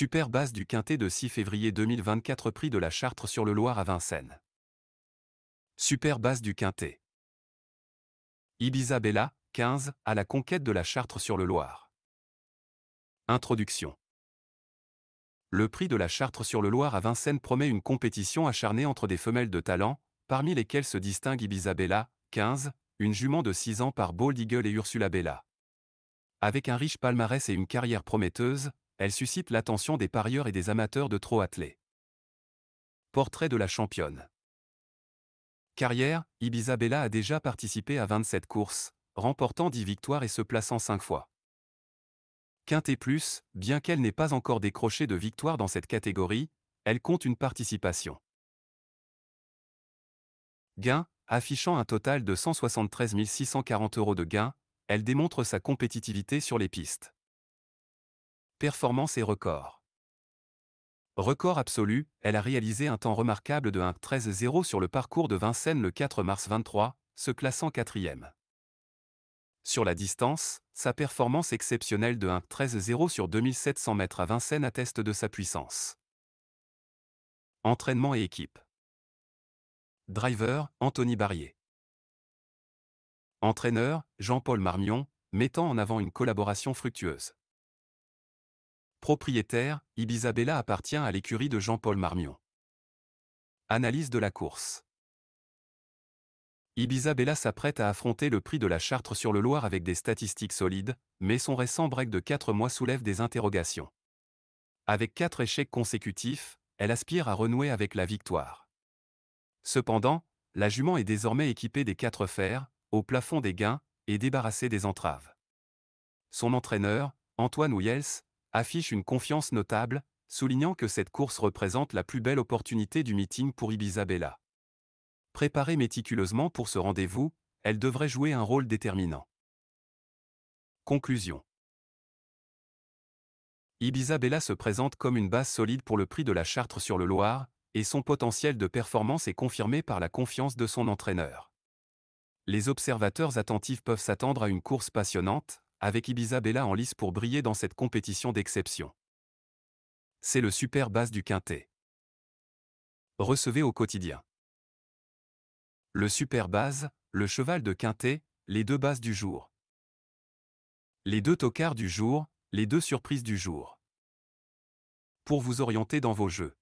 Super base du Quintet de 6 février 2024 prix de la Chartre-sur-le-Loir à Vincennes. Super base du Quintet. Ibiza Bella, 15, à la conquête de la Chartre-sur-le-Loir. Introduction. Le prix de la Chartre-sur-le-Loir à Vincennes promet une compétition acharnée entre des femelles de talent, parmi lesquelles se distingue Ibiza Bella, 15, une jument de 6 ans par Bold Eagle et Ursula Bella. Avec un riche palmarès et une carrière prometteuse, elle suscite l'attention des parieurs et des amateurs de trot attelé. Portrait de la championne. Carrière, Ibiza Bella a déjà participé à 27 courses, remportant 10 victoires et se plaçant 5 fois. Quintet plus, bien qu'elle n'ait pas encore décroché de victoire dans cette catégorie, elle compte une participation. Gain, affichant un total de 173 640 € de gains, elle démontre sa compétitivité sur les pistes. Performance et record. Record absolu, elle a réalisé un temps remarquable de 1:13:0 sur le parcours de Vincennes le 4 mars 23, se classant 4e. Sur la distance, sa performance exceptionnelle de 1:13:0 sur 2700 mètres à Vincennes atteste de sa puissance. Entraînement et équipe. Driver, Anthony Barrier. Entraîneur, Jean-Paul Marmion, mettant en avant une collaboration fructueuse. Propriétaire, Ibiza Bella appartient à l'écurie de Jean-Paul Marmion. Analyse de la course. Ibiza Bella s'apprête à affronter le prix de la Chartre-sur-le-Loir avec des statistiques solides, mais son récent break de 4 mois soulève des interrogations. Avec 4 échecs consécutifs, elle aspire à renouer avec la victoire. Cependant, la jument est désormais équipée des 4 fers, au plafond des gains, et débarrassée des entraves. Son entraîneur, Antoine Houyels, affiche une confiance notable, soulignant que cette course représente la plus belle opportunité du meeting pour Ibiza Bella. Préparée méticuleusement pour ce rendez-vous, elle devrait jouer un rôle déterminant. Conclusion. Ibiza Bella se présente comme une base solide pour le prix de la Chartre-sur-le-Loir, et son potentiel de performance est confirmé par la confiance de son entraîneur. Les observateurs attentifs peuvent s'attendre à une course passionnante, avec Ibiza Bella en lice pour briller dans cette compétition d'exception. C'est le super base du Quintet. Recevez au quotidien. Le super base, le cheval de Quintet, les 2 bases du jour. Les 2 tocards du jour, les 2 surprises du jour. Pour vous orienter dans vos jeux.